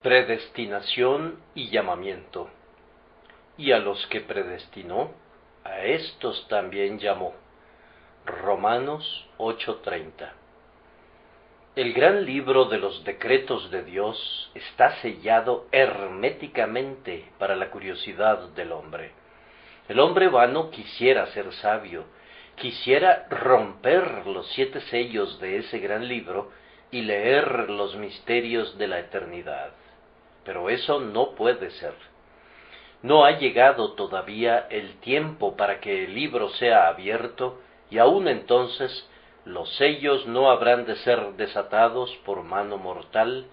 Predestinación y llamamiento. Y a los que predestinó, a éstos también llamó. Romanos 8:30. El gran libro de los decretos de Dios está sellado herméticamente para la curiosidad del hombre. El hombre vano quisiera ser sabio, quisiera romper los 7 sellos de ese gran libro y leer los misterios de la eternidad. Pero eso no puede ser. No ha llegado todavía el tiempo para que el libro sea abierto, y aún entonces los sellos no habrán de ser desatados por mano mortal,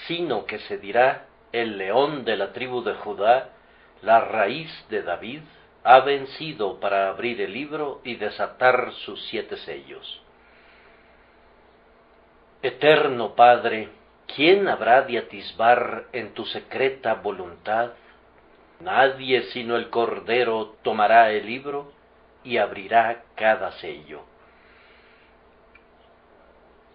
sino que se dirá: el león de la tribu de Judá, la raíz de David, ha vencido para abrir el libro y desatar sus 7 sellos. Eterno Padre, ¿quién habrá de atisbar en tu secreta voluntad? Nadie sino el Cordero tomará el libro y abrirá cada sello.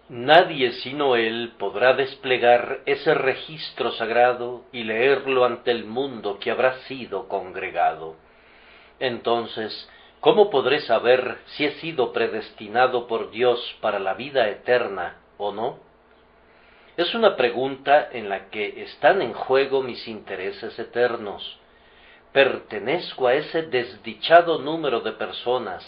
Nadie sino Él podrá desplegar ese registro sagrado y leerlo ante el mundo que habrá sido congregado. Entonces, ¿cómo podré saber si he sido predestinado por Dios para la vida eterna o no? Es una pregunta en la que están en juego mis intereses eternos. Pertenezco a ese desdichado número de personas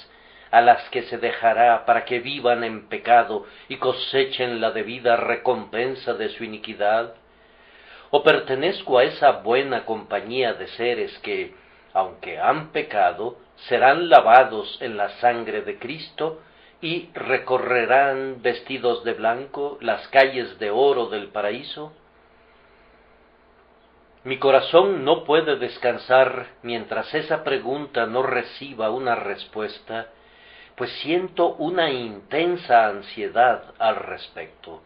a las que se dejará para que vivan en pecado y cosechen la debida recompensa de su iniquidad, o pertenezco a esa buena compañía de seres que, aunque han pecado, serán lavados en la sangre de Cristo y recorrerán vestidos de blanco las calles de oro del paraíso. Mi corazón no puede descansar mientras esa pregunta no reciba una respuesta, pues siento una intensa ansiedad al respecto.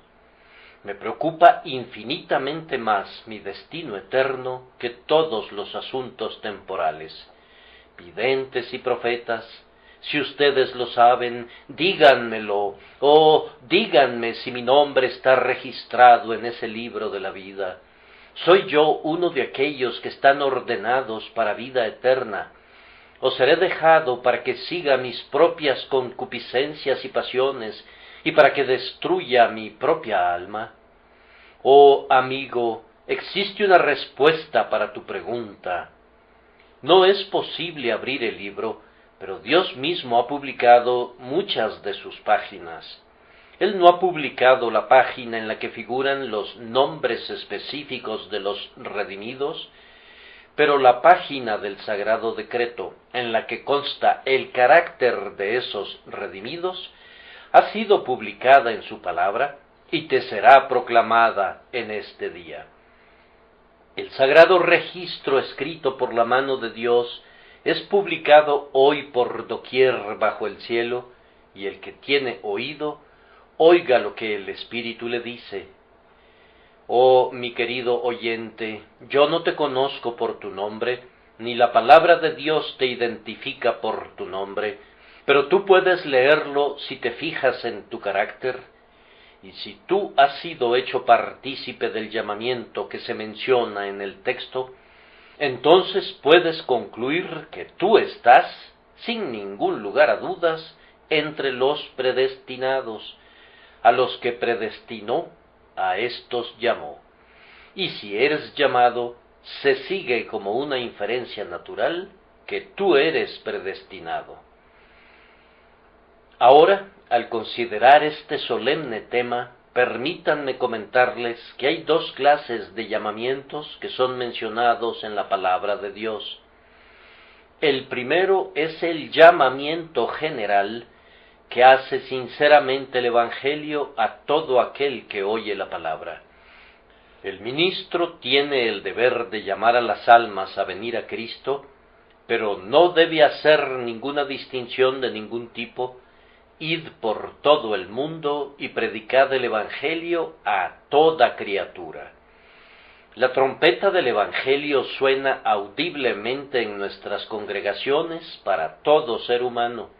Me preocupa infinitamente más mi destino eterno que todos los asuntos temporales. Videntes y profetas, si ustedes lo saben, díganmelo, o díganme si mi nombre está registrado en ese libro de la vida. ¿Soy yo uno de aquellos que están ordenados para vida eterna? ¿O seré dejado para que siga mis propias concupiscencias y pasiones, y para que destruya mi propia alma? Oh amigo, existe una respuesta para tu pregunta. No es posible abrir el libro, pero Dios mismo ha publicado muchas de sus páginas. Él no ha publicado la página en la que figuran los nombres específicos de los redimidos, pero la página del Sagrado Decreto, en la que consta el carácter de esos redimidos, ha sido publicada en su palabra y te será proclamada en este día. El sagrado registro escrito por la mano de Dios es publicado hoy por doquier bajo el cielo, y el que tiene oído, oiga lo que el Espíritu le dice. Oh, mi querido oyente, yo no te conozco por tu nombre, ni la palabra de Dios te identifica por tu nombre, pero tú puedes leerlo si te fijas en tu carácter, y si tú has sido hecho partícipe del llamamiento que se menciona en el texto, entonces puedes concluir que tú estás, sin ningún lugar a dudas, entre los predestinados. A los que predestinó, a éstos llamó. Y si eres llamado, se sigue como una inferencia natural que tú eres predestinado. Ahora, al considerar este solemne tema, permítanme comentarles que hay 2 clases de llamamientos que son mencionados en la palabra de Dios. El primero es el llamamiento general, que hace sinceramente el Evangelio a todo aquel que oye la palabra. El ministro tiene el deber de llamar a las almas a venir a Cristo, pero no debe hacer ninguna distinción de ningún tipo. Id por todo el mundo y predicad el Evangelio a toda criatura. La trompeta del Evangelio suena audiblemente en nuestras congregaciones para todo ser humano.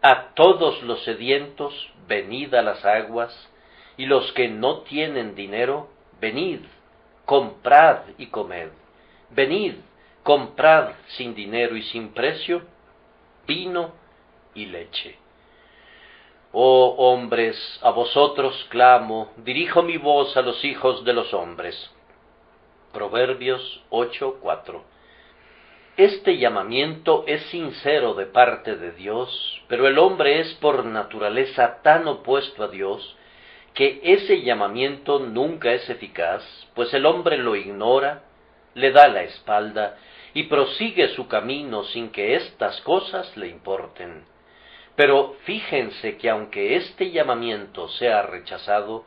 A todos los sedientos, venid a las aguas, y los que no tienen dinero, venid, comprad y comed. Venid, comprad sin dinero y sin precio vino y leche. Oh hombres, a vosotros clamo, dirijo mi voz a los hijos de los hombres. Proverbios 8:4. Este llamamiento es sincero de parte de Dios, pero el hombre es por naturaleza tan opuesto a Dios que ese llamamiento nunca es eficaz, pues el hombre lo ignora, le da la espalda y prosigue su camino sin que estas cosas le importen. Pero fíjense que aunque este llamamiento sea rechazado,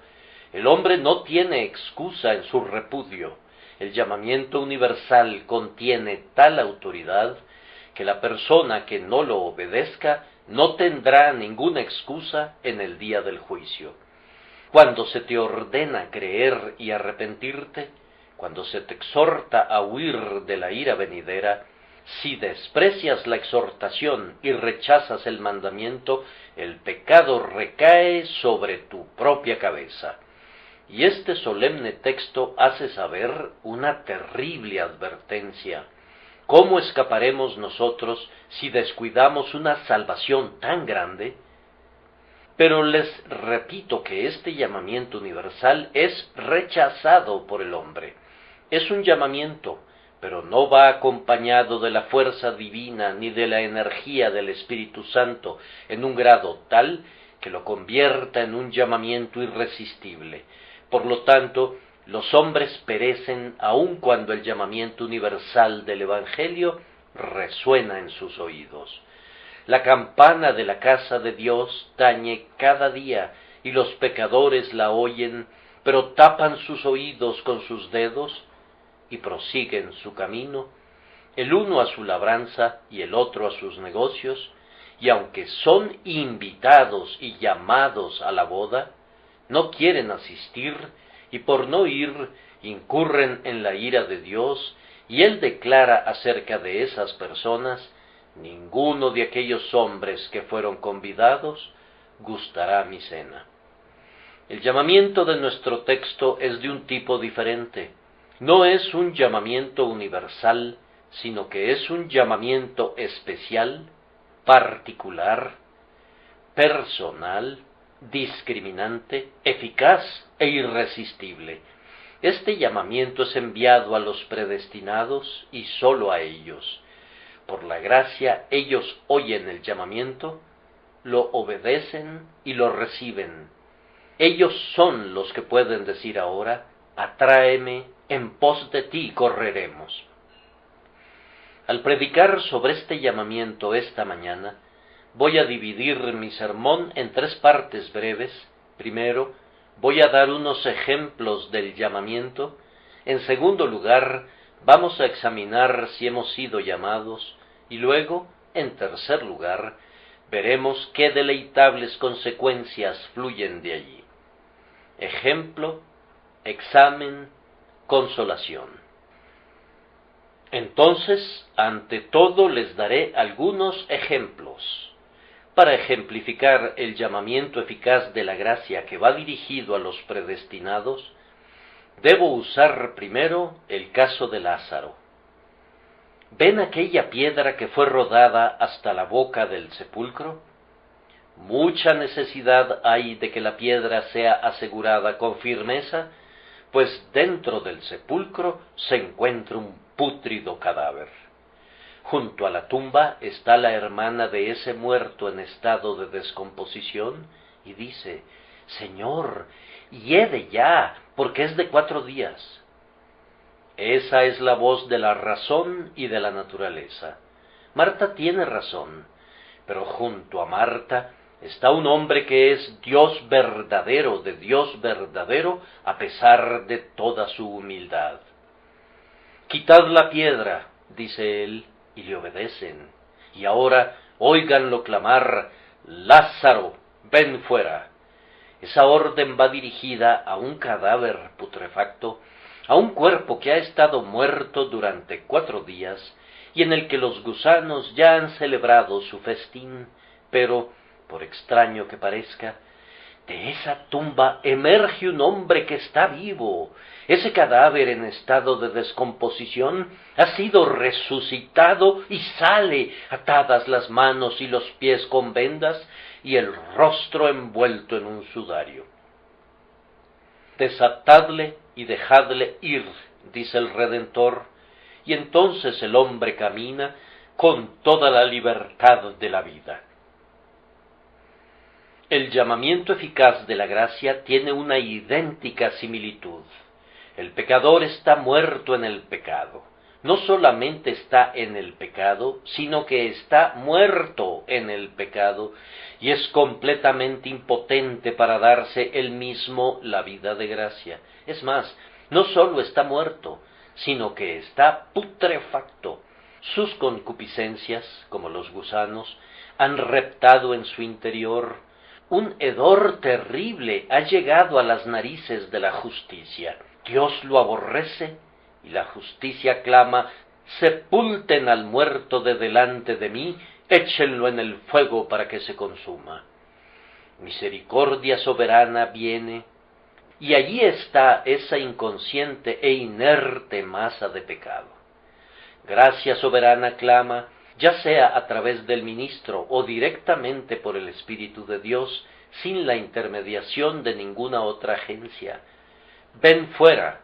el hombre no tiene excusa en su repudio. El llamamiento universal contiene tal autoridad que la persona que no lo obedezca no tendrá ninguna excusa en el día del juicio. Cuando se te ordena creer y arrepentirte, cuando se te exhorta a huir de la ira venidera, si desprecias la exhortación y rechazas el mandamiento, el pecado recae sobre tu propia cabeza. Y este solemne texto hace saber una terrible advertencia. ¿Cómo escaparemos nosotros si descuidamos una salvación tan grande? Pero les repito que este llamamiento universal es rechazado por el hombre. Es un llamamiento, pero no va acompañado de la fuerza divina ni de la energía del Espíritu Santo en un grado tal que lo convierta en un llamamiento irresistible. Por lo tanto, los hombres perecen aun cuando el llamamiento universal del Evangelio resuena en sus oídos. La campana de la casa de Dios tañe cada día y los pecadores la oyen, pero tapan sus oídos con sus dedos y prosiguen su camino, el uno a su labranza y el otro a sus negocios, y aunque son invitados y llamados a la boda, no quieren asistir y por no ir incurren en la ira de Dios, y Él declara acerca de esas personas: ninguno de aquellos hombres que fueron convidados gustará mi cena. El llamamiento de nuestro texto es de un tipo diferente. No es un llamamiento universal, sino que es un llamamiento especial, particular, personal, discriminante, eficaz e irresistible. Este llamamiento es enviado a los predestinados y sólo a ellos. Por la gracia ellos oyen el llamamiento, lo obedecen y lo reciben. Ellos son los que pueden decir ahora: atráeme, en pos de ti correremos. Al predicar sobre este llamamiento esta mañana, voy a dividir mi sermón en 3 partes breves. Primero, voy a dar unos ejemplos del llamamiento. En segundo lugar, vamos a examinar si hemos sido llamados. Y luego, en tercer lugar, veremos qué deleitables consecuencias fluyen de allí. Ejemplo, examen, consolación. Entonces, ante todo les daré algunos ejemplos. Para ejemplificar el llamamiento eficaz de la gracia que va dirigido a los predestinados, debo usar primero el caso de Lázaro. ¿Ven aquella piedra que fue rodada hasta la boca del sepulcro? Mucha necesidad hay de que la piedra sea asegurada con firmeza, pues dentro del sepulcro se encuentra un pútrido cadáver. Junto a la tumba está la hermana de ese muerto en estado de descomposición y dice: «Señor, hiede ya, porque es de 4 días». Esa es la voz de la razón y de la naturaleza. Marta tiene razón, pero junto a Marta está un hombre que es Dios verdadero, de Dios verdadero, a pesar de toda su humildad. «Quitad la piedra», dice él, y le obedecen. Y ahora óiganlo clamar: «Lázaro, ven fuera». Esa orden va dirigida a un cadáver putrefacto, a un cuerpo que ha estado muerto durante 4 días y en el que los gusanos ya han celebrado su festín, pero, por extraño que parezca, De esa tumba emerge un hombre que está vivo. Ese cadáver en estado de descomposición ha sido resucitado y sale, atadas las manos y los pies con vendas y el rostro envuelto en un sudario. Desatadle y dejadle ir, dice el Redentor, y entonces el hombre camina con toda la libertad de la vida. El llamamiento eficaz de la gracia tiene una idéntica similitud. El pecador está muerto en el pecado. No solamente está en el pecado, sino que está muerto en el pecado y es completamente impotente para darse él mismo la vida de gracia. Es más, no solo está muerto, sino que está putrefacto. Sus concupiscencias, como los gusanos, han reptado en su interior. Un hedor terrible ha llegado a las narices de la justicia. Dios lo aborrece y la justicia clama: sepulten al muerto de delante de mí, échenlo en el fuego para que se consuma. Misericordia soberana viene, y allí está esa inconsciente e inerte masa de pecado. Gracia soberana clama, ya sea a través del ministro o directamente por el Espíritu de Dios, sin la intermediación de ninguna otra agencia: ven fuera,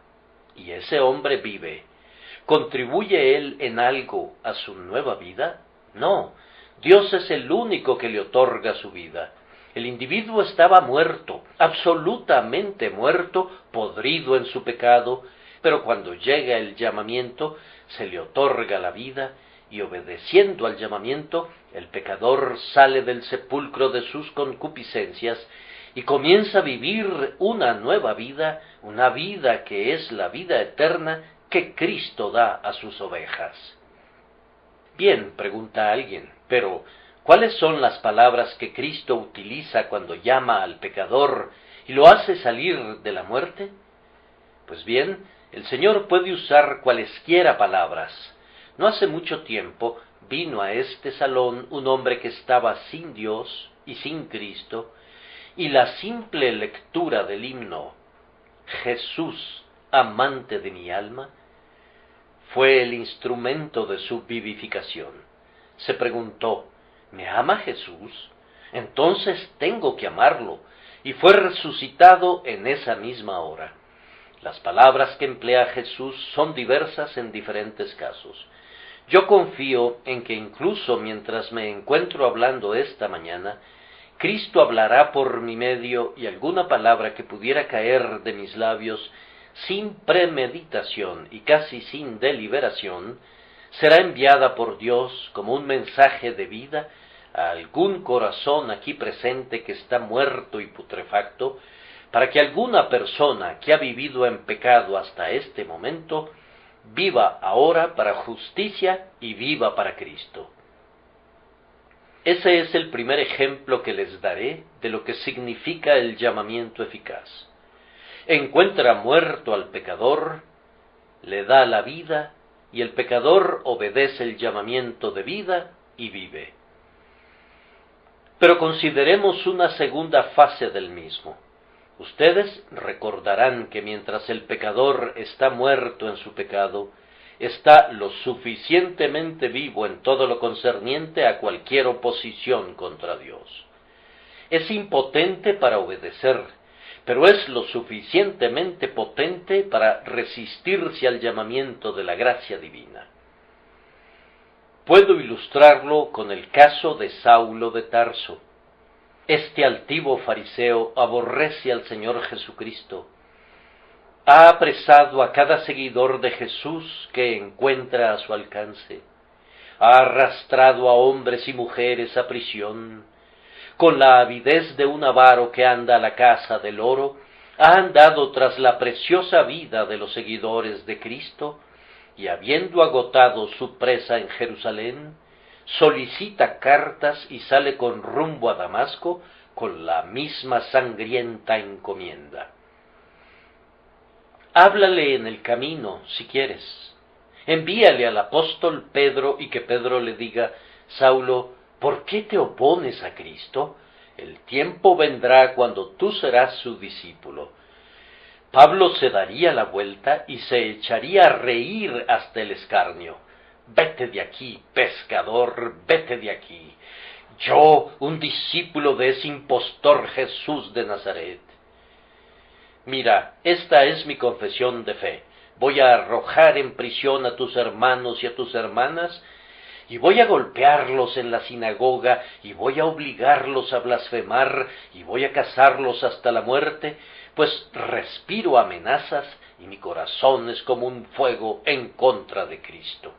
y ese hombre vive. ¿Contribuye él en algo a su nueva vida? No, Dios es el único que le otorga su vida. El individuo estaba muerto, absolutamente muerto, podrido en su pecado, pero cuando llega el llamamiento, se le otorga la vida, y obedeciendo al llamamiento, el pecador sale del sepulcro de sus concupiscencias y comienza a vivir una nueva vida, una vida que es la vida eterna que Cristo da a sus ovejas. Bien, pregunta alguien, pero ¿cuáles son las palabras que Cristo utiliza cuando llama al pecador y lo hace salir de la muerte? Pues bien, el Señor puede usar cualesquiera palabras. No hace mucho tiempo vino a este salón un hombre que estaba sin Dios y sin Cristo, y la simple lectura del himno Jesús, amante de mi alma, fue el instrumento de su vivificación. Se preguntó: ¿me ama Jesús? Entonces tengo que amarlo, y fue resucitado en esa misma hora. Las palabras que emplea Jesús son diversas en diferentes casos. Yo confío en que incluso mientras me encuentro hablando esta mañana, Cristo hablará por mi medio, y alguna palabra que pudiera caer de mis labios sin premeditación y casi sin deliberación, será enviada por Dios como un mensaje de vida a algún corazón aquí presente que está muerto y putrefacto, para que alguna persona que ha vivido en pecado hasta este momento viva ahora para justicia y viva para Cristo. Ese es el primer ejemplo que les daré de lo que significa el llamamiento eficaz. Encuentra muerto al pecador, le da la vida, y el pecador obedece el llamamiento de vida y vive. Pero consideremos una segunda fase del mismo. Ustedes recordarán que mientras el pecador está muerto en su pecado, está lo suficientemente vivo en todo lo concerniente a cualquier oposición contra Dios. Es impotente para obedecer, pero es lo suficientemente potente para resistirse al llamamiento de la gracia divina. Puedo ilustrarlo con el caso de Saulo de Tarso. Este altivo fariseo aborrece al Señor Jesucristo. Ha apresado a cada seguidor de Jesús que encuentra a su alcance. Ha arrastrado a hombres y mujeres a prisión. Con la avidez de un avaro que anda a la caza del oro, ha andado tras la preciosa vida de los seguidores de Cristo, y habiendo agotado su presa en Jerusalén, solicita cartas y sale con rumbo a Damasco con la misma sangrienta encomienda. Háblale en el camino, si quieres. Envíale al apóstol Pedro y que Pedro le diga: Saulo, ¿por qué te opones a Cristo? El tiempo vendrá cuando tú serás su discípulo. Pablo se daría la vuelta y se echaría a reír hasta el escarnio. Vete de aquí, pescador, vete de aquí. Yo, un discípulo de ese impostor Jesús de Nazaret. Mira, esta es mi confesión de fe. Voy a arrojar en prisión a tus hermanos y a tus hermanas, y voy a golpearlos en la sinagoga, y voy a obligarlos a blasfemar, y voy a cazarlos hasta la muerte, pues respiro amenazas, y mi corazón es como un fuego en contra de Cristo.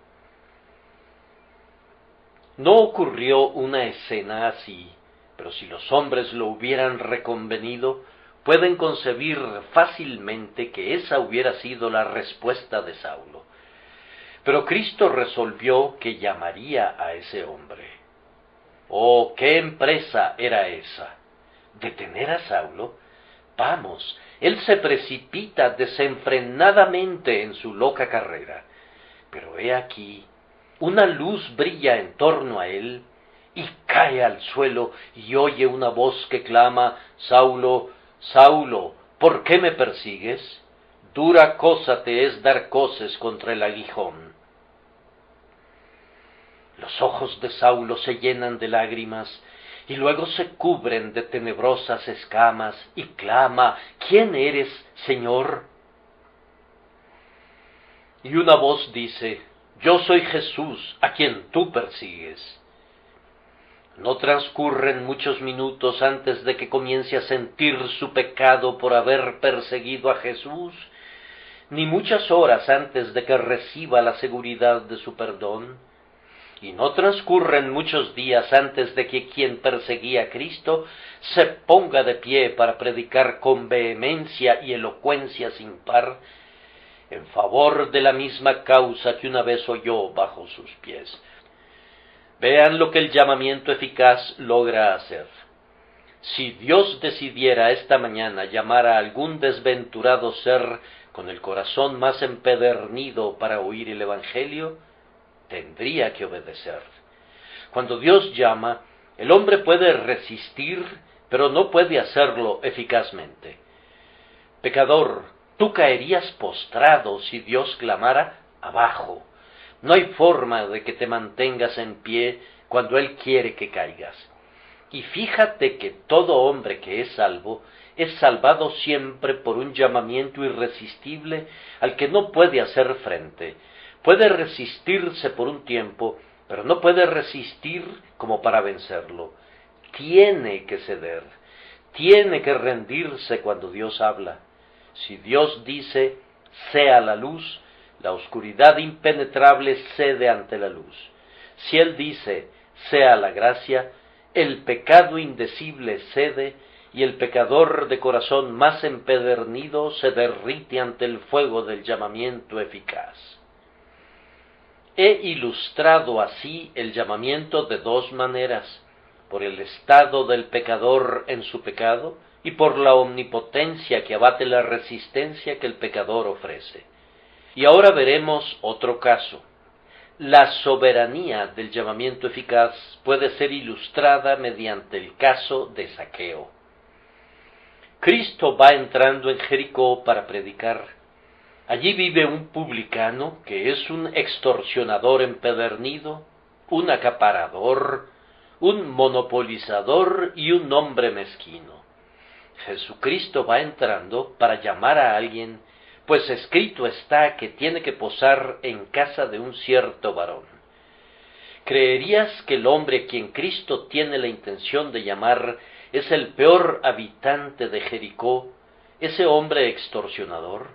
No ocurrió una escena así, pero si los hombres lo hubieran reconvenido, pueden concebir fácilmente que esa hubiera sido la respuesta de Saulo. Pero Cristo resolvió que llamaría a ese hombre. ¡Oh, qué empresa era esa! ¿Detener a Saulo? Vamos, él se precipita desenfrenadamente en su loca carrera. Pero he aquí, una luz brilla en torno a él, y cae al suelo, y oye una voz que clama: Saulo, Saulo, ¿por qué me persigues? Dura cosa te es dar coces contra el aguijón. Los ojos de Saulo se llenan de lágrimas, y luego se cubren de tenebrosas escamas, y clama: ¿Quién eres, Señor? Y una voz dice: Yo soy Jesús, a quien tú persigues. No transcurren muchos minutos antes de que comience a sentir su pecado por haber perseguido a Jesús, ni muchas horas antes de que reciba la seguridad de su perdón, y no transcurren muchos días antes de que quien perseguía a Cristo se ponga de pie para predicar con vehemencia y elocuencia sin par en favor de la misma causa que una vez oyó bajo sus pies. Vean lo que el llamamiento eficaz logra hacer. Si Dios decidiera esta mañana llamar a algún desventurado ser con el corazón más empedernido para oír el Evangelio, tendría que obedecer. Cuando Dios llama, el hombre puede resistir, pero no puede hacerlo eficazmente. Pecador, tú caerías postrado si Dios clamara: abajo. No hay forma de que te mantengas en pie cuando Él quiere que caigas. Y fíjate que todo hombre que es salvado siempre por un llamamiento irresistible al que no puede hacer frente. Puede resistirse por un tiempo, pero no puede resistir como para vencerlo. Tiene que ceder, tiene que rendirse cuando Dios habla. Si Dios dice: sea la luz, la oscuridad impenetrable cede ante la luz. Si Él dice: sea la gracia, el pecado indecible cede, y el pecador de corazón más empedernido se derrite ante el fuego del llamamiento eficaz. He ilustrado así el llamamiento de dos maneras: por el estado del pecador en su pecado, y por la omnipotencia que abate la resistencia que el pecador ofrece. Y ahora veremos otro caso. La soberanía del llamamiento eficaz puede ser ilustrada mediante el caso de Zaqueo. Cristo va entrando en Jericó para predicar. Allí vive un publicano que es un extorsionador empedernido, un acaparador, un monopolizador y un hombre mezquino. Jesucristo va entrando para llamar a alguien, pues escrito está que tiene que posar en casa de un cierto varón. ¿Creerías que el hombre a quien Cristo tiene la intención de llamar es el peor habitante de Jericó, ese hombre extorsionador?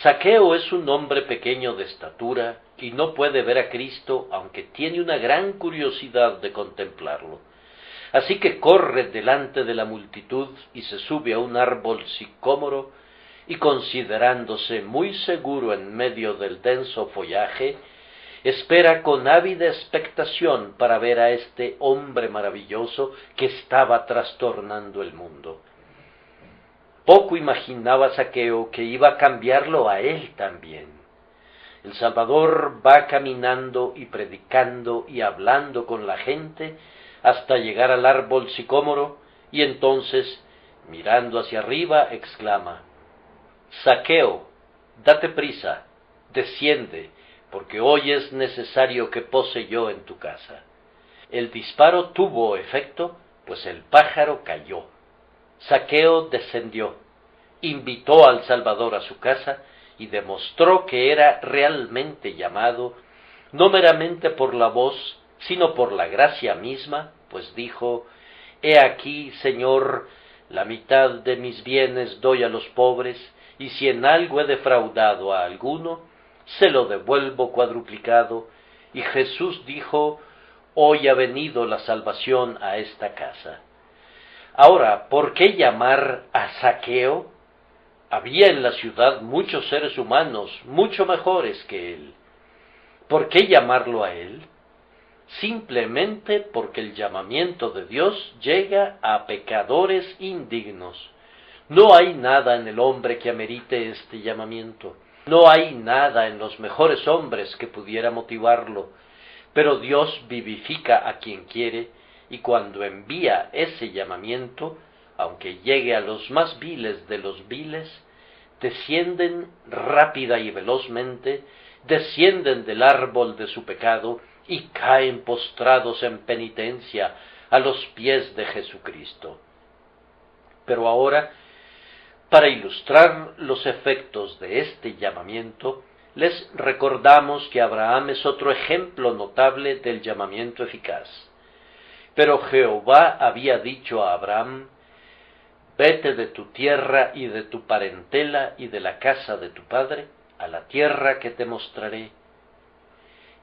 Zaqueo es un hombre pequeño de estatura y no puede ver a Cristo, aunque tiene una gran curiosidad de contemplarlo. Así que corre delante de la multitud y se sube a un árbol sicómoro, y considerándose muy seguro en medio del denso follaje, espera con ávida expectación para ver a este hombre maravilloso que estaba trastornando el mundo. Poco imaginaba Zaqueo que iba a cambiarlo a él también. El Salvador va caminando y predicando y hablando con la gente hasta llegar al árbol sicómoro, y entonces, mirando hacia arriba, exclama: Zaqueo, date prisa, desciende, porque hoy es necesario que pose yo en tu casa. El disparo tuvo efecto, pues el pájaro cayó. Zaqueo descendió, invitó al Salvador a su casa y demostró que era realmente llamado, no meramente por la voz, sino por la gracia misma, pues dijo: He aquí, Señor, la mitad de mis bienes doy a los pobres, y si en algo he defraudado a alguno, se lo devuelvo cuadruplicado. Y Jesús dijo: Hoy ha venido la salvación a esta casa. Ahora, ¿por qué llamar a Zaqueo? Había en la ciudad muchos seres humanos, mucho mejores que él. ¿Por qué llamarlo a él? Simplemente porque el llamamiento de Dios llega a pecadores indignos. No hay nada en el hombre que amerite este llamamiento. No hay nada en los mejores hombres que pudiera motivarlo. Pero Dios vivifica a quien quiere, y cuando envía ese llamamiento, aunque llegue a los más viles de los viles, descienden rápida y velozmente, descienden del árbol de su pecado y caen postrados en penitencia a los pies de Jesucristo. Pero ahora, para ilustrar los efectos de este llamamiento, les recordamos que Abraham es otro ejemplo notable del llamamiento eficaz. Pero Jehová había dicho a Abraham: Vete de tu tierra y de tu parentela y de la casa de tu padre, a la tierra que te mostraré.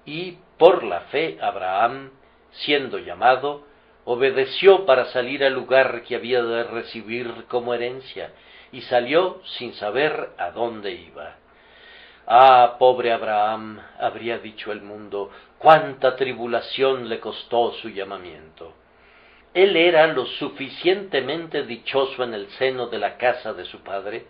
Y por la fe Abraham, siendo llamado, obedeció para salir al lugar que había de recibir como herencia, y salió sin saber a dónde iba. Ah, pobre Abraham, habría dicho el mundo, cuánta tribulación le costó su llamamiento. Él era lo suficientemente dichoso en el seno de la casa de su padre,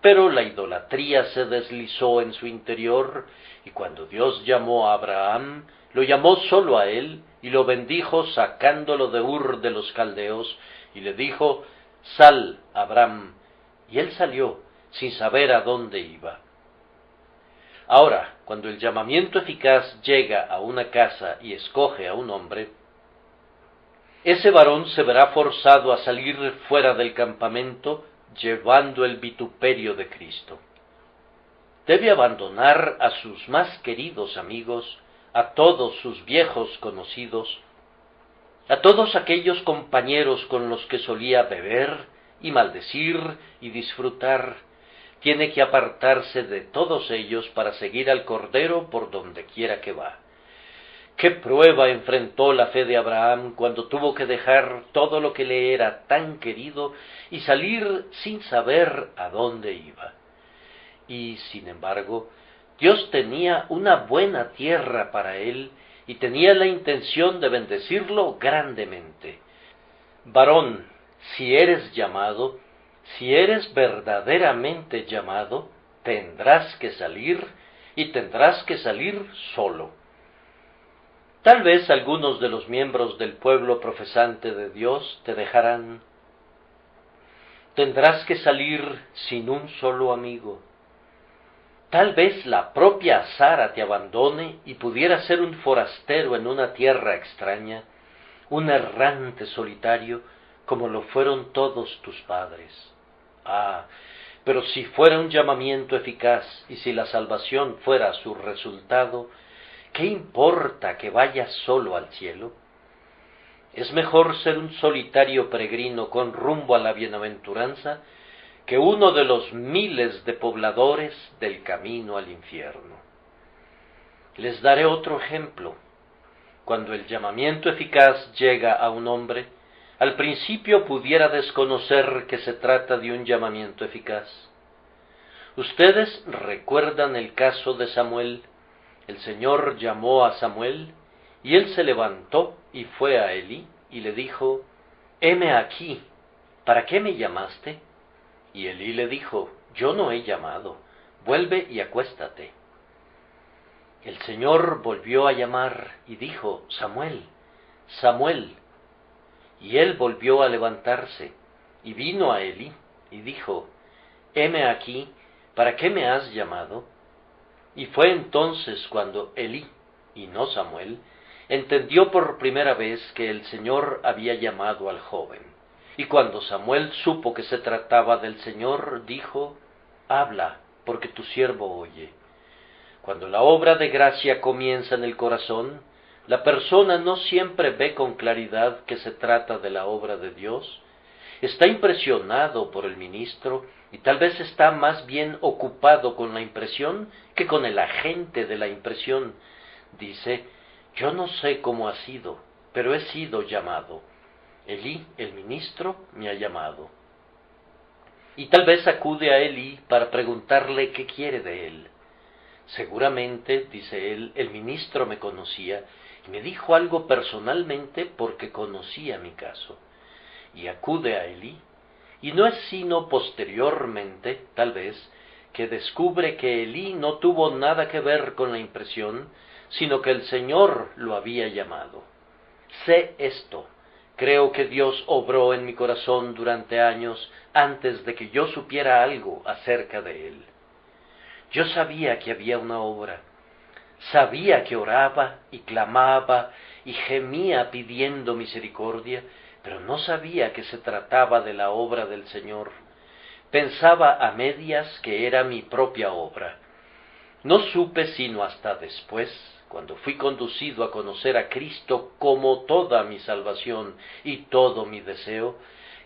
pero la idolatría se deslizó en su interior, y cuando Dios llamó a Abraham, lo llamó solo a él, y lo bendijo sacándolo de Ur de los Caldeos, y le dijo: Sal, Abraham. Y él salió, sin saber a dónde iba. Ahora, cuando el llamamiento eficaz llega a una casa y escoge a un hombre, ese varón se verá forzado a salir fuera del campamento llevando el vituperio de Cristo. Debe abandonar a sus más queridos amigos, a todos sus viejos conocidos, a todos aquellos compañeros con los que solía beber y maldecir y disfrutar. Tiene que apartarse de todos ellos para seguir al Cordero por donde quiera que va. ¿Qué prueba enfrentó la fe de Abraham cuando tuvo que dejar todo lo que le era tan querido y salir sin saber a dónde iba? Y, sin embargo, Dios tenía una buena tierra para él y tenía la intención de bendecirlo grandemente. Varón, si eres llamado, si eres verdaderamente llamado, tendrás que salir, y tendrás que salir solo. Tal vez algunos de los miembros del pueblo profesante de Dios te dejarán. Tendrás que salir sin un solo amigo. Tal vez la propia Sara te abandone y pudiera ser un forastero en una tierra extraña, un errante solitario, como lo fueron todos tus padres. Ah, pero si fuera un llamamiento eficaz y si la salvación fuera su resultado, ¿qué importa que vayas solo al cielo? Es mejor ser un solitario peregrino con rumbo a la bienaventuranza que uno de los miles de pobladores del camino al infierno. Les daré otro ejemplo. Cuando el llamamiento eficaz llega a un hombre, al principio pudiera desconocer que se trata de un llamamiento eficaz. Ustedes recuerdan el caso de Samuel. El Señor llamó a Samuel, y él se levantó y fue a Elí, y le dijo: «Heme aquí, ¿para qué me llamaste?» Y Elí le dijo: «Yo no he llamado, vuelve y acuéstate». El Señor volvió a llamar, y dijo: «Samuel, Samuel». Y él volvió a levantarse, y vino a Elí, y dijo, heme aquí, ¿para qué me has llamado? Y fue entonces cuando Elí, y no Samuel, entendió por primera vez que el Señor había llamado al joven. Y cuando Samuel supo que se trataba del Señor, dijo, habla, porque tu siervo oye. Cuando la obra de gracia comienza en el corazón, la persona no siempre ve con claridad que se trata de la obra de Dios. Está impresionado por el ministro y tal vez está más bien ocupado con la impresión que con el agente de la impresión. Dice, yo no sé cómo ha sido, pero he sido llamado. Elí, el ministro, me ha llamado. Y tal vez acude a Elí para preguntarle qué quiere de él. Seguramente, dice él, el ministro me conocía y me dijo algo personalmente porque conocía mi caso. Y acude a Elí, y no es sino posteriormente, tal vez, que descubre que Elí no tuvo nada que ver con la impresión, sino que el Señor lo había llamado. Sé esto, creo que Dios obró en mi corazón durante años antes de que yo supiera algo acerca de él. Yo sabía que había una obra, sabía que oraba y clamaba y gemía pidiendo misericordia, pero no sabía que se trataba de la obra del Señor. Pensaba a medias que era mi propia obra. No supe sino hasta después, cuando fui conducido a conocer a Cristo como toda mi salvación y todo mi deseo,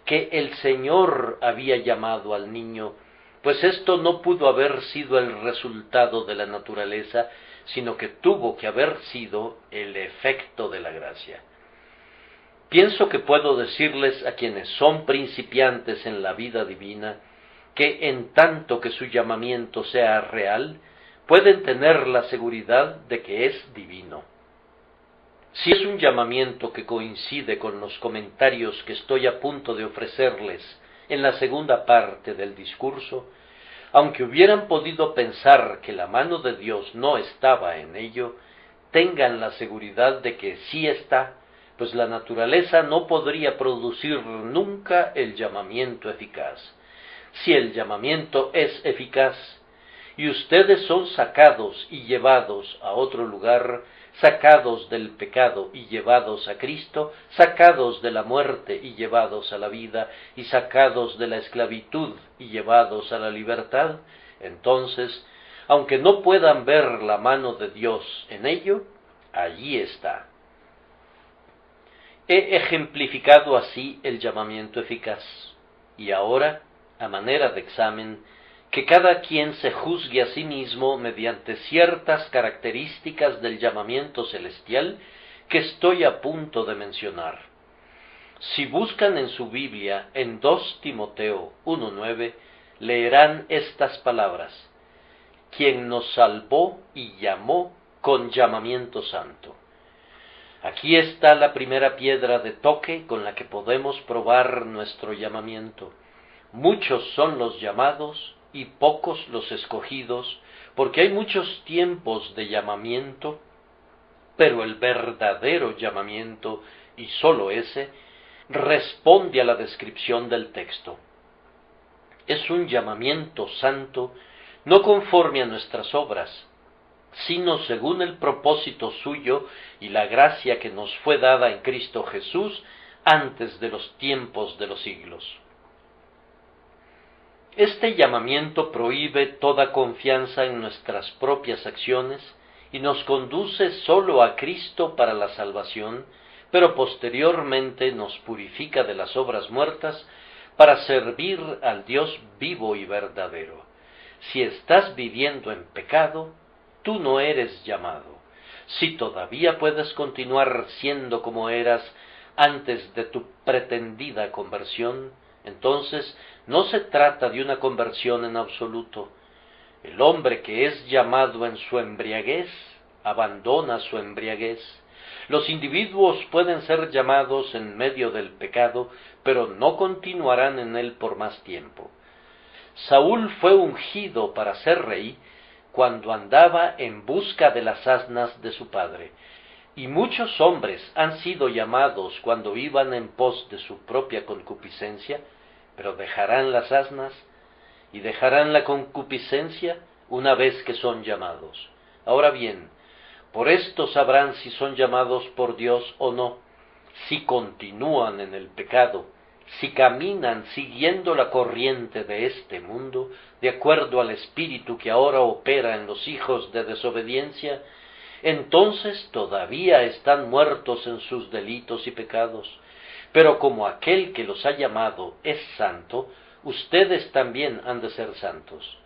que el Señor había llamado al niño, pues esto no pudo haber sido el resultado de la naturaleza, sino que tuvo que haber sido el efecto de la gracia. Pienso que puedo decirles a quienes son principiantes en la vida divina, que en tanto que su llamamiento sea real, pueden tener la seguridad de que es divino. Si es un llamamiento que coincide con los comentarios que estoy a punto de ofrecerles en la segunda parte del discurso, aunque hubieran podido pensar que la mano de Dios no estaba en ello, tengan la seguridad de que sí está, pues la naturaleza no podría producir nunca el llamamiento eficaz. Si el llamamiento es eficaz, y ustedes son sacados y llevados a otro lugar, sacados del pecado y llevados a Cristo, sacados de la muerte y llevados a la vida, y sacados de la esclavitud y llevados a la libertad, entonces, aunque no puedan ver la mano de Dios en ello, allí está. He ejemplificado así el llamamiento eficaz, y ahora, a manera de examen, que cada quien se juzgue a sí mismo mediante ciertas características del llamamiento celestial que estoy a punto de mencionar. Si buscan en su Biblia, en 2 Timoteo 1:9, leerán estas palabras: quien nos salvó y llamó con llamamiento santo. Aquí está la primera piedra de toque con la que podemos probar nuestro llamamiento. Muchos son los llamados y pocos los escogidos, porque hay muchos tiempos de llamamiento, pero el verdadero llamamiento, y sólo ese, responde a la descripción del texto. Es un llamamiento santo, no conforme a nuestras obras, sino según el propósito suyo y la gracia que nos fue dada en Cristo Jesús antes de los tiempos de los siglos. Este llamamiento prohíbe toda confianza en nuestras propias acciones y nos conduce sólo a Cristo para la salvación, pero posteriormente nos purifica de las obras muertas para servir al Dios vivo y verdadero. Si estás viviendo en pecado, tú no eres llamado. Si todavía puedes continuar siendo como eras antes de tu pretendida conversión, entonces no se trata de una conversión en absoluto. El hombre que es llamado en su embriaguez, abandona su embriaguez. Los individuos pueden ser llamados en medio del pecado, pero no continuarán en él por más tiempo. Saúl fue ungido para ser rey cuando andaba en busca de las asnas de su padre, Y muchos hombres han sido llamados cuando iban en pos de su propia concupiscencia, pero dejarán las asnas y dejarán la concupiscencia una vez que son llamados. Ahora bien, por esto sabrán si son llamados por Dios o no, si continúan en el pecado, si caminan siguiendo la corriente de este mundo, de acuerdo al espíritu que ahora opera en los hijos de desobediencia, entonces todavía están muertos en sus delitos y pecados. Pero como aquel que los ha llamado es santo, ustedes también han de ser santos.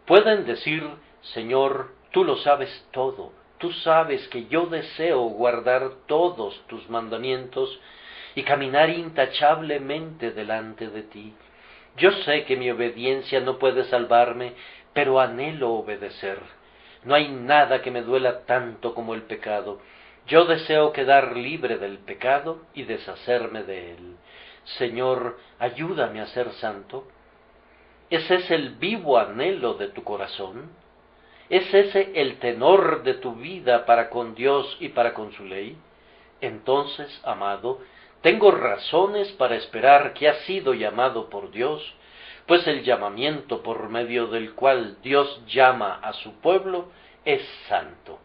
Pueden decir, Señor, tú lo sabes todo, tú sabes que yo deseo guardar todos tus mandamientos y caminar intachablemente delante de ti. Yo sé que mi obediencia no puede salvarme, pero anhelo obedecer. No hay nada que me duela tanto como el pecado. Yo deseo quedar libre del pecado y deshacerme de él. Señor, ayúdame a ser santo. ¿Ese es el vivo anhelo de tu corazón? ¿Es ese el tenor de tu vida para con Dios y para con su ley? Entonces, amado, tengo razones para esperar que has sido llamado por Dios, pues el llamamiento por medio del cual Dios llama a su pueblo es santo.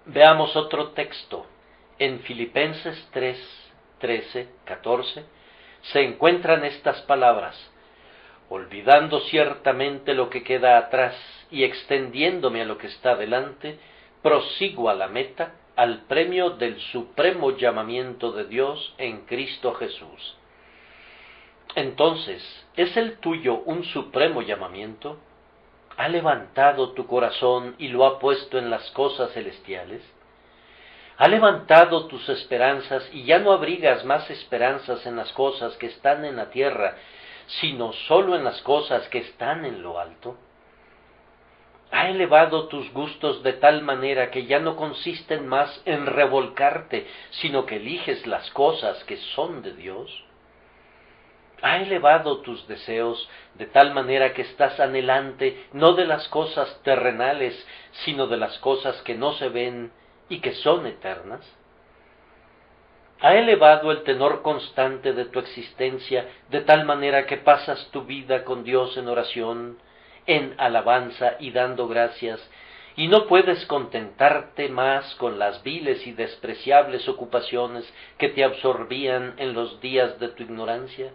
Veamos otro texto. En Filipenses 3, 13, 14, se encuentran estas palabras: olvidando ciertamente lo que queda atrás y extendiéndome a lo que está delante, prosigo a la meta, al premio del supremo llamamiento de Dios en Cristo Jesús. Entonces, ¿es el tuyo un supremo llamamiento? ¿Ha levantado tu corazón y lo ha puesto en las cosas celestiales? ¿Ha levantado tus esperanzas y ya no abrigas más esperanzas en las cosas que están en la tierra, sino sólo en las cosas que están en lo alto? ¿Ha elevado tus gustos de tal manera que ya no consisten más en revolcarte, sino que eliges las cosas que son de Dios? ¿Ha elevado tus deseos de tal manera que estás anhelante no de las cosas terrenales, sino de las cosas que no se ven y que son eternas? ¿Ha elevado el tenor constante de tu existencia de tal manera que pasas tu vida con Dios en oración, en alabanza y dando gracias, y no puedes contentarte más con las viles y despreciables ocupaciones que te absorbían en los días de tu ignorancia?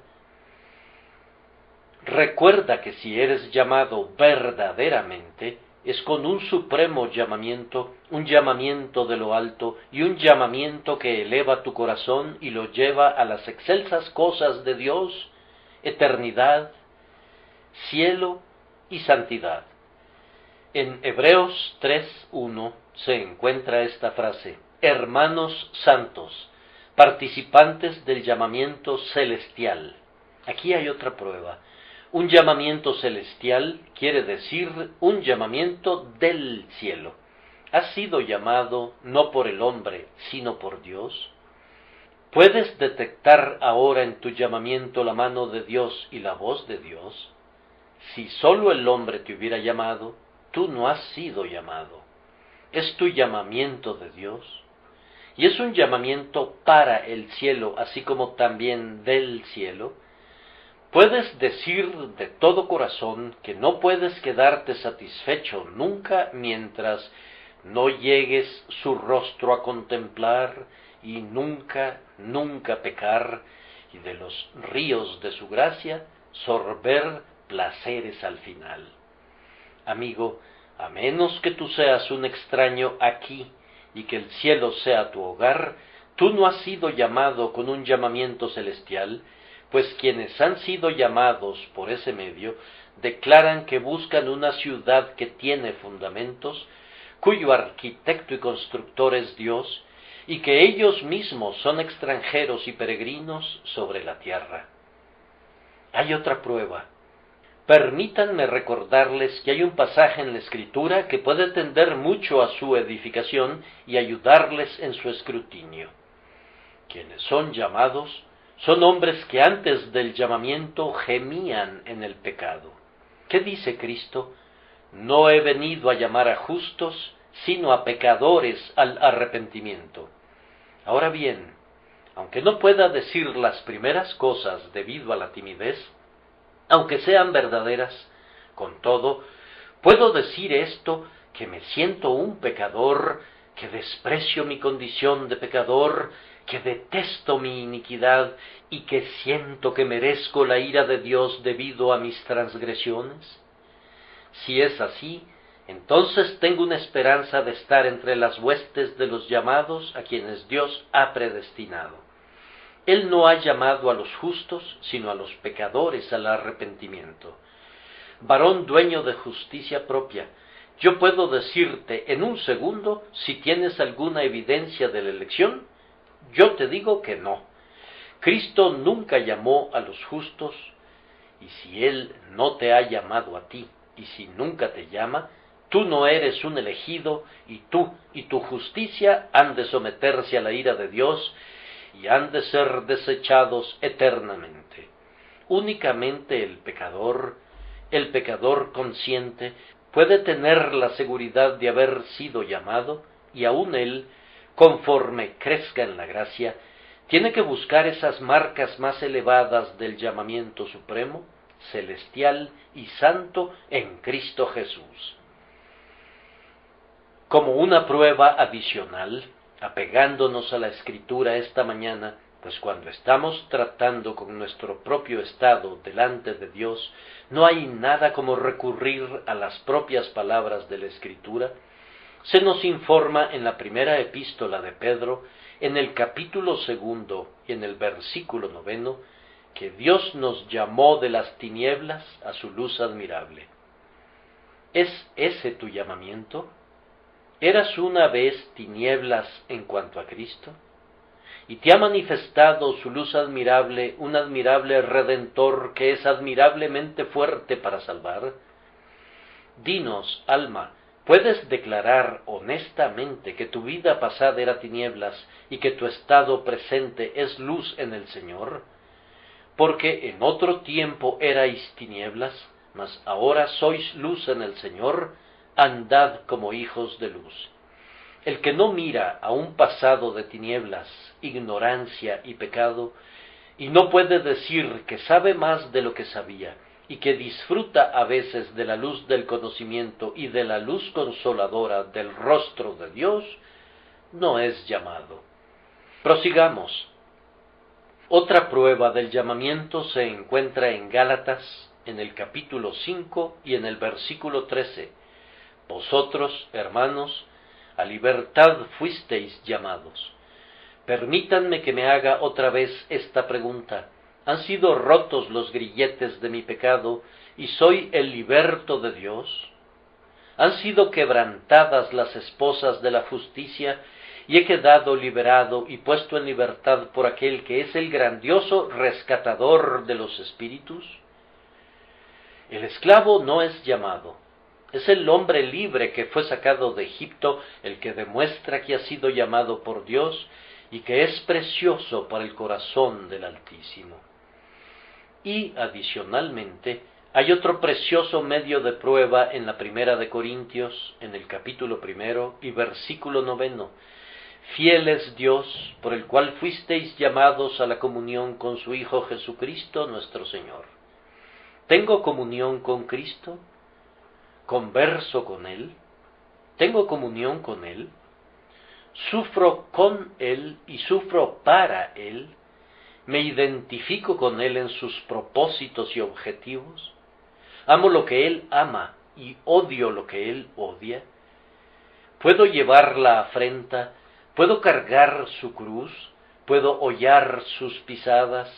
Recuerda que si eres llamado verdaderamente, es con un supremo llamamiento, un llamamiento de lo alto y un llamamiento que eleva tu corazón y lo lleva a las excelsas cosas de Dios, eternidad, cielo y santidad. En Hebreos 3:1 se encuentra esta frase: hermanos santos, participantes del llamamiento celestial. Aquí hay otra prueba. Un llamamiento celestial quiere decir un llamamiento del cielo. ¿Has sido llamado no por el hombre, sino por Dios? ¿Puedes detectar ahora en tu llamamiento la mano de Dios y la voz de Dios? Si sólo el hombre te hubiera llamado, tú no has sido llamado. Es tu llamamiento de Dios. Y es un llamamiento para el cielo, así como también del cielo. Puedes decir de todo corazón que no puedes quedarte satisfecho nunca mientras no llegues su rostro a contemplar y nunca, nunca pecar, y de los ríos de su gracia sorber placeres al final. Amigo, a menos que tú seas un extraño aquí y que el cielo sea tu hogar, tú no has sido llamado con un llamamiento celestial, pues quienes han sido llamados por ese medio declaran que buscan una ciudad que tiene fundamentos, cuyo arquitecto y constructor es Dios, y que ellos mismos son extranjeros y peregrinos sobre la tierra. Hay otra prueba. Permítanme recordarles que hay un pasaje en la Escritura que puede tender mucho a su edificación y ayudarles en su escrutinio. Quienes son llamados son hombres que antes del llamamiento gemían en el pecado. ¿Qué dice Cristo? No he venido a llamar a justos, sino a pecadores al arrepentimiento. Ahora bien, aunque no pueda decir las primeras cosas debido a la timidez, aunque sean verdaderas, con todo, puedo decir esto, que me siento un pecador, que desprecio mi condición de pecador, que detesto mi iniquidad y que siento que merezco la ira de Dios debido a mis transgresiones. Si es así, entonces tengo una esperanza de estar entre las huestes de los llamados a quienes Dios ha predestinado. Él no ha llamado a los justos, sino a los pecadores al arrepentimiento. Varón dueño de justicia propia, yo puedo decirte en un segundo si tienes alguna evidencia de la elección. Yo te digo que no. Cristo nunca llamó a los justos, y si Él no te ha llamado a ti, y si nunca te llama, tú no eres un elegido, y tú y tu justicia han de someterse a la ira de Dios, y han de ser desechados eternamente. Únicamente el pecador consciente, puede tener la seguridad de haber sido llamado, y aun él, conforme crezca en la gracia, tiene que buscar esas marcas más elevadas del llamamiento supremo, celestial y santo en Cristo Jesús. Como una prueba adicional, apegándonos a la Escritura esta mañana, pues cuando estamos tratando con nuestro propio estado delante de Dios, no hay nada como recurrir a las propias palabras de la Escritura. Se nos informa en la primera epístola de Pedro, en el capítulo 2 y en el versículo 9, que Dios nos llamó de las tinieblas a su luz admirable. ¿Es ese tu llamamiento? ¿Eras una vez tinieblas en cuanto a Cristo? ¿Y te ha manifestado su luz admirable, un admirable Redentor que es admirablemente fuerte para salvar? Dinos, alma, ¿puedes declarar honestamente que tu vida pasada era tinieblas y que tu estado presente es luz en el Señor? Porque en otro tiempo erais tinieblas, mas ahora sois luz en el Señor, andad como hijos de luz. El que no mira a un pasado de tinieblas, ignorancia y pecado, y no puede decir que sabe más de lo que sabía, y que disfruta a veces de la luz del conocimiento y de la luz consoladora del rostro de Dios, no es llamado. Prosigamos. Otra prueba del llamamiento se encuentra en Gálatas, en el capítulo 5 y en el versículo 13. Vosotros, hermanos, a libertad fuisteis llamados. Permítanme que me haga otra vez esta pregunta. ¿Han sido rotos los grilletes de mi pecado y soy el liberto de Dios? ¿Han sido quebrantadas las esposas de la justicia y he quedado liberado y puesto en libertad por aquel que es el grandioso rescatador de los espíritus? El esclavo no es llamado. Es el hombre libre que fue sacado de Egipto el que demuestra que ha sido llamado por Dios y que es precioso para el corazón del Altísimo. Y, adicionalmente, hay otro precioso medio de prueba en la Primera de Corintios, en el capítulo 1 y versículo 9. Fiel es Dios, por el cual fuisteis llamados a la comunión con su Hijo Jesucristo nuestro Señor. ¿Tengo comunión con Cristo? ¿Converso con Él? ¿Tengo comunión con Él? ¿Sufro con Él y sufro para Él? ¿Me identifico con Él en sus propósitos y objetivos? ¿Amo lo que Él ama y odio lo que Él odia? ¿Puedo llevar la afrenta? ¿Puedo cargar su cruz? ¿Puedo hollar sus pisadas?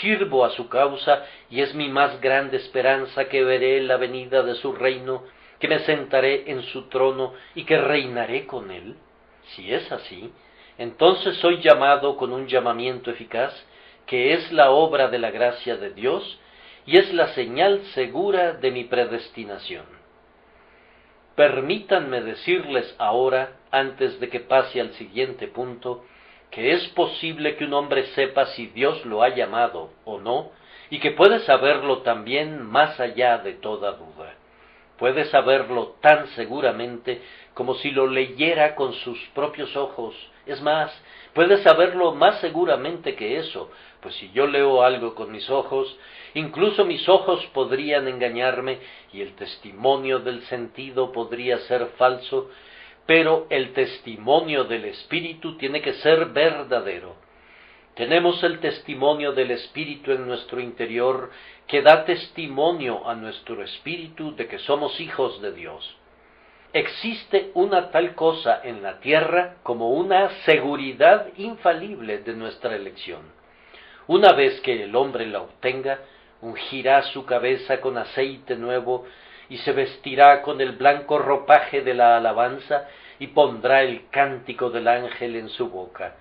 Sirvo a su causa y es mi más grande esperanza que veré la venida de su reino, que me sentaré en su trono y que reinaré con él. Si es así, entonces soy llamado con un llamamiento eficaz, que es la obra de la gracia de Dios y es la señal segura de mi predestinación. Permítanme decirles ahora, antes de que pase al siguiente punto, que es posible que un hombre sepa si Dios lo ha llamado o no, y que puede saberlo también más allá de toda duda. Puede saberlo tan seguramente como si lo leyera con sus propios ojos. Es más, puede saberlo más seguramente que eso, pues si yo leo algo con mis ojos, incluso mis ojos podrían engañarme y el testimonio del sentido podría ser falso, pero el testimonio del Espíritu tiene que ser verdadero. Tenemos el testimonio del Espíritu en nuestro interior que da testimonio a nuestro espíritu de que somos hijos de Dios. Existe una tal cosa en la tierra como una seguridad infalible de nuestra elección. Una vez que el hombre la obtenga, ungirá su cabeza con aceite nuevo y se vestirá con el blanco ropaje de la alabanza y pondrá el cántico del ángel en su boca.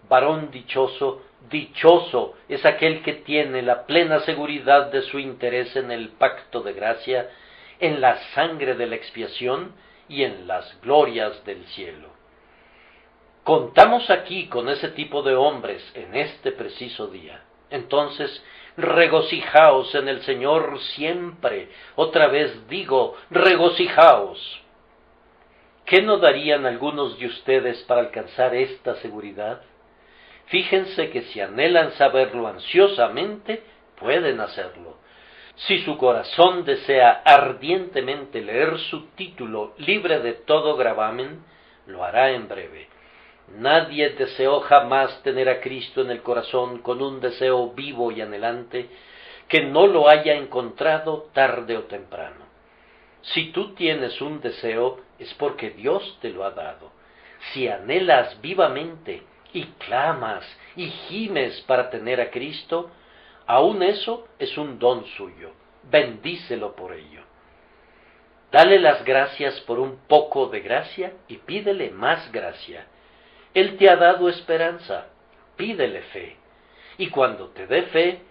Varón dichoso, dichoso es aquel que tiene la plena seguridad de su interés en el pacto de gracia, en la sangre de la expiación y en las glorias del cielo. Contamos aquí con ese tipo de hombres en este preciso día. Entonces, regocijaos en el Señor siempre. Otra vez digo, regocijaos. ¿Qué no darían algunos de ustedes para alcanzar esta seguridad? Fíjense que si anhelan saberlo ansiosamente, pueden hacerlo. Si su corazón desea ardientemente leer su título libre de todo gravamen, lo hará en breve. Nadie deseó jamás tener a Cristo en el corazón con un deseo vivo y anhelante, que no lo haya encontrado tarde o temprano. Si tú tienes un deseo, es porque Dios te lo ha dado. Si anhelas vivamente, y clamas y gimes para tener a Cristo, aun eso es un don suyo. Bendícelo por ello. Dale las gracias por un poco de gracia y pídele más gracia. Él te ha dado esperanza, pídele fe. Y cuando te dé fe,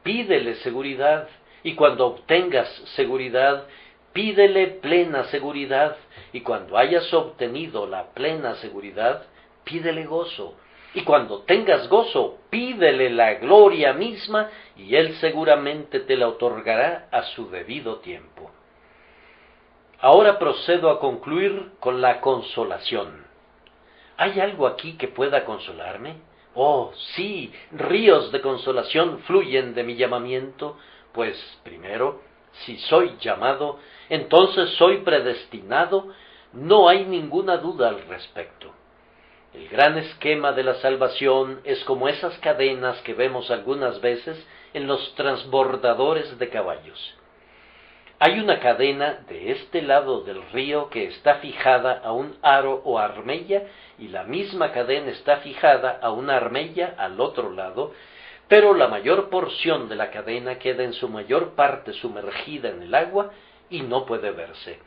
pídele seguridad. Y cuando obtengas seguridad, pídele plena seguridad. Y cuando hayas obtenido la plena seguridad, pídele gozo. Y cuando tengas gozo, pídele la gloria misma, y Él seguramente te la otorgará a su debido tiempo. Ahora procedo a concluir con la consolación. ¿Hay algo aquí que pueda consolarme? Oh, sí, ríos de consolación fluyen de mi llamamiento, pues, primero, si soy llamado, entonces soy predestinado, no hay ninguna duda al respecto. El gran esquema de la salvación es como esas cadenas que vemos algunas veces en los transbordadores de caballos. Hay una cadena de este lado del río que está fijada a un aro o armella, y la misma cadena está fijada a una armella al otro lado, pero la mayor porción de la cadena queda en su mayor parte sumergida en el agua y no puede verse.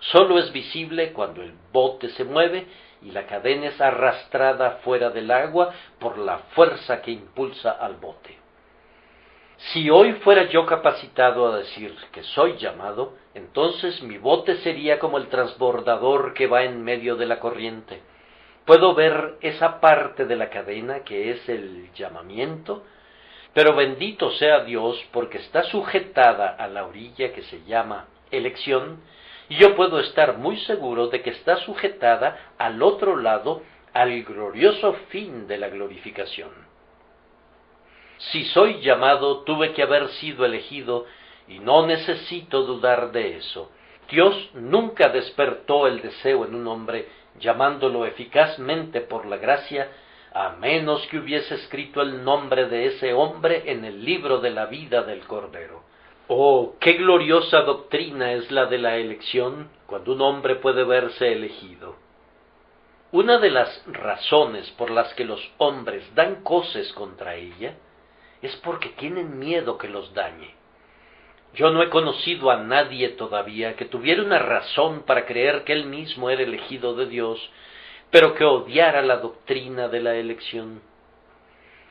Solo es visible cuando el bote se mueve y la cadena es arrastrada fuera del agua por la fuerza que impulsa al bote. Si hoy fuera yo capacitado a decir que soy llamado, entonces mi bote sería como el transbordador que va en medio de la corriente. Puedo ver esa parte de la cadena que es el llamamiento, pero bendito sea Dios porque está sujetada a la orilla que se llama elección, y yo puedo estar muy seguro de que está sujetada al otro lado, al glorioso fin de la glorificación. Si soy llamado, tuve que haber sido elegido, y no necesito dudar de eso. Dios nunca despertó el deseo en un hombre, llamándolo eficazmente por la gracia, a menos que hubiese escrito el nombre de ese hombre en el libro de la vida del Cordero. Oh, qué gloriosa doctrina es la de la elección, cuando un hombre puede verse elegido. Una de las razones por las que los hombres dan coces contra ella es porque tienen miedo que los dañe. Yo no he conocido a nadie todavía que tuviera una razón para creer que él mismo era elegido de Dios, pero que odiara la doctrina de la elección.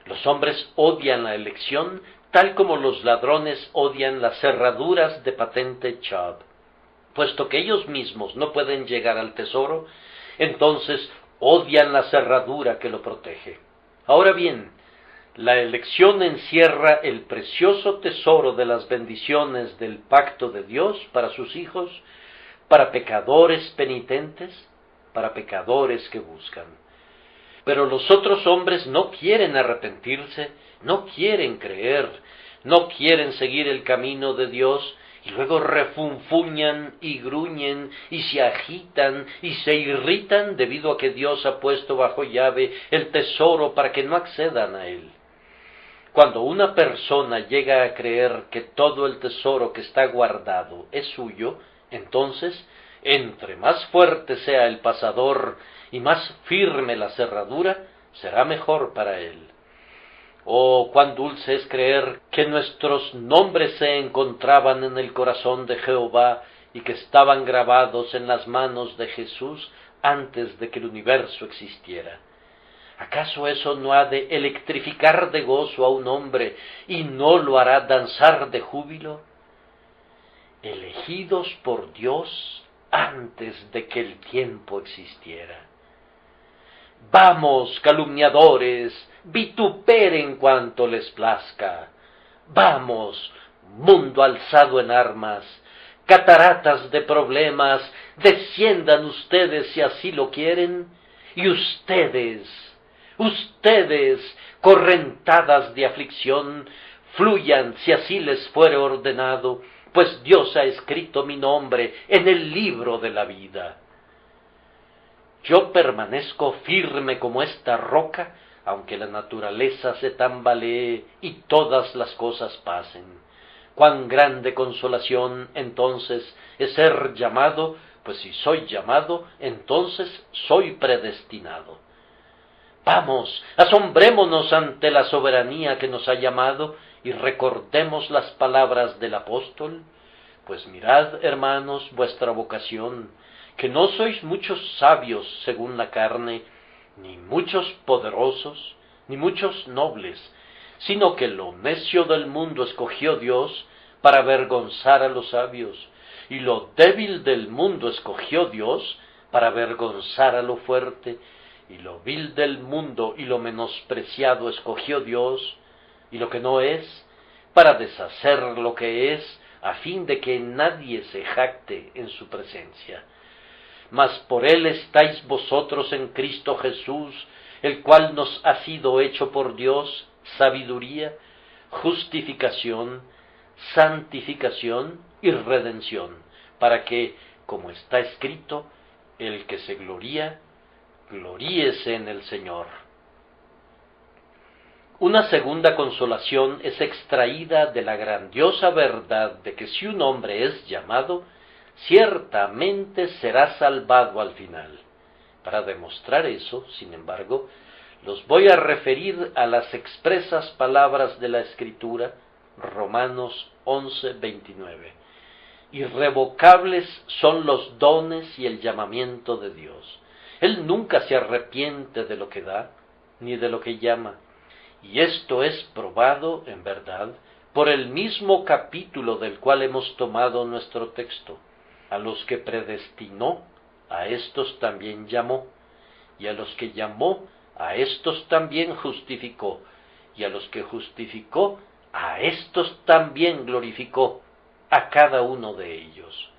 Los hombres odian la elección tal como los ladrones odian las cerraduras de patente Chubb. Puesto que ellos mismos no pueden llegar al tesoro, entonces odian la cerradura que lo protege. Ahora bien, La elección encierra el precioso tesoro de las bendiciones del pacto de Dios para sus hijos, para pecadores penitentes, para pecadores que buscan. Pero los otros hombres no quieren arrepentirse, no quieren creer, no quieren seguir el camino de Dios, y luego refunfuñan y gruñen y se agitan y se irritan debido a que Dios ha puesto bajo llave el tesoro para que no accedan a él. Cuando una persona llega a creer que todo el tesoro que está guardado es suyo, entonces, entre más fuerte sea el pasador y más firme la cerradura, será mejor para él. Oh, cuán dulce es creer que nuestros nombres se encontraban en el corazón de Jehová y que estaban grabados en las manos de Jesús antes de que el universo existiera. ¿Acaso eso no ha de electrificar de gozo a un hombre y no lo hará danzar de júbilo? Elegidos por Dios antes de que el tiempo existiera. Vamos, calumniadores, vituperen cuanto les plazca. Vamos, mundo alzado en armas, cataratas de problemas, desciendan ustedes si así lo quieren, y ustedes, correntadas de aflicción, fluyan si así les fuere ordenado, pues Dios ha escrito mi nombre en el libro de la vida. Yo permanezco firme como esta roca, aunque la naturaleza se tambalee y todas las cosas pasen. Cuán grande consolación entonces es ser llamado, pues si soy llamado, entonces soy predestinado. Vamos, asombrémonos ante la soberanía que nos ha llamado y recordemos las palabras del apóstol. Pues mirad, hermanos, vuestra vocación, que no sois muchos sabios según la carne, ni muchos poderosos, ni muchos nobles, sino que lo necio del mundo escogió Dios para avergonzar a los sabios, y lo débil del mundo escogió Dios para avergonzar a lo fuerte, y lo vil del mundo y lo menospreciado escogió Dios, y lo que no es, para deshacer lo que es, a fin de que nadie se jacte en su presencia. Mas por él estáis vosotros en Cristo Jesús, el cual nos ha sido hecho por Dios sabiduría, justificación, santificación y redención, para que, como está escrito, el que se gloría, gloríese en el Señor. Una segunda consolación es extraída de la grandiosa verdad de que si un hombre es llamado, ciertamente será salvado al final. Para demostrar eso, sin embargo, los voy a referir a las expresas palabras de la Escritura, Romanos 11:29. Irrevocables son los dones y el llamamiento de Dios. Él nunca se arrepiente de lo que da, ni de lo que llama. Y esto es probado, en verdad, por el mismo capítulo del cual hemos tomado nuestro texto. A los que predestinó, a éstos también llamó, y a los que llamó, a éstos también justificó, y a los que justificó, a éstos también glorificó, a cada uno de ellos.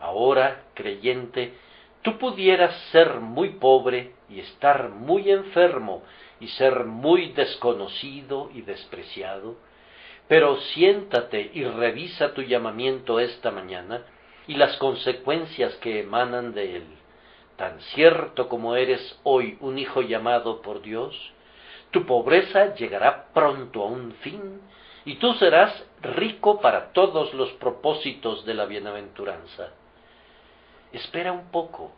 Ahora, creyente, tú pudieras ser muy pobre y estar muy enfermo y ser muy desconocido y despreciado, pero siéntate y revisa tu llamamiento esta mañana y las consecuencias que emanan de él. Tan cierto como eres hoy un hijo llamado por Dios, tu pobreza llegará pronto a un fin y tú serás rico para todos los propósitos de la bienaventuranza. Espera un poco.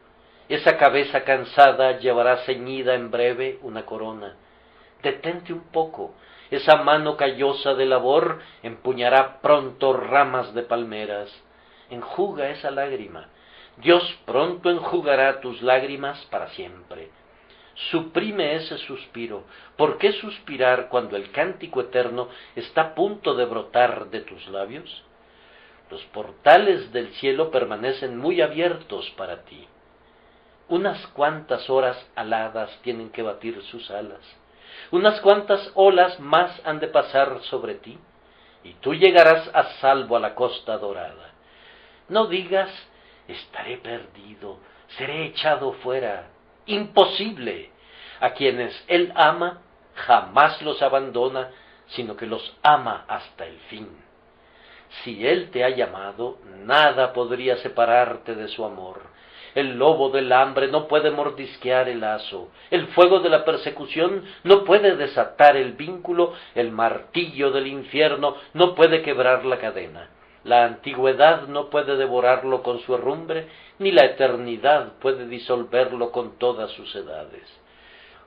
Esa cabeza cansada llevará ceñida en breve una corona. Detente un poco. Esa mano callosa de labor empuñará pronto ramas de palmeras. Enjuga esa lágrima. Dios pronto enjugará tus lágrimas para siempre. Suprime ese suspiro. ¿Por qué suspirar cuando el cántico eterno está a punto de brotar de tus labios? Los portales del cielo permanecen muy abiertos para ti. Unas cuantas horas aladas tienen que batir sus alas. Unas cuantas olas más han de pasar sobre ti, y tú llegarás a salvo a la costa dorada. No digas, estaré perdido, seré echado fuera. Imposible. A quienes Él ama, jamás los abandona, sino que los ama hasta el fin. Si Él te ha llamado, nada podría separarte de su amor. El lobo del hambre no puede mordisquear el lazo, el fuego de la persecución no puede desatar el vínculo, el martillo del infierno no puede quebrar la cadena. La antigüedad no puede devorarlo con su herrumbre, ni la eternidad puede disolverlo con todas sus edades.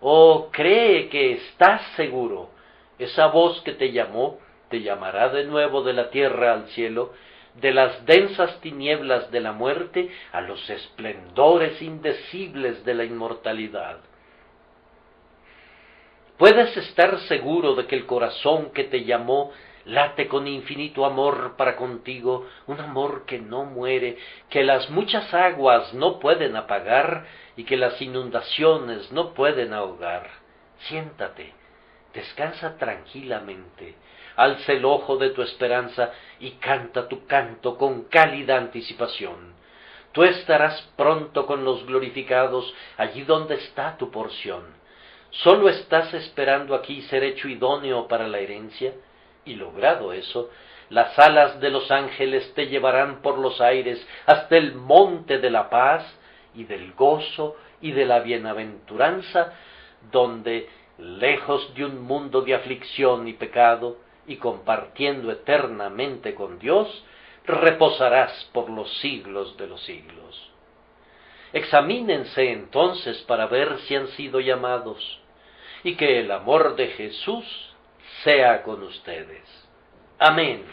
Oh, cree que estás seguro. Esa voz que te llamó, te llamará de nuevo de la tierra al cielo, de las densas tinieblas de la muerte a los esplendores indecibles de la inmortalidad. Puedes estar seguro de que el corazón que te llamó late con infinito amor para contigo, un amor que no muere, que las muchas aguas no pueden apagar y que las inundaciones no pueden ahogar. Siéntate, descansa tranquilamente, alza el ojo de tu esperanza y canta tu canto con cálida anticipación. Tú estarás pronto con los glorificados allí donde está tu porción. Solo estás esperando aquí ser hecho idóneo para la herencia, y logrado eso, las alas de los ángeles te llevarán por los aires hasta el monte de la paz y del gozo y de la bienaventuranza, donde, lejos de un mundo de aflicción y pecado, y compartiendo eternamente con Dios, reposarás por los siglos de los siglos. Examínense entonces para ver si han sido llamados, y que el amor de Jesús sea con ustedes. Amén.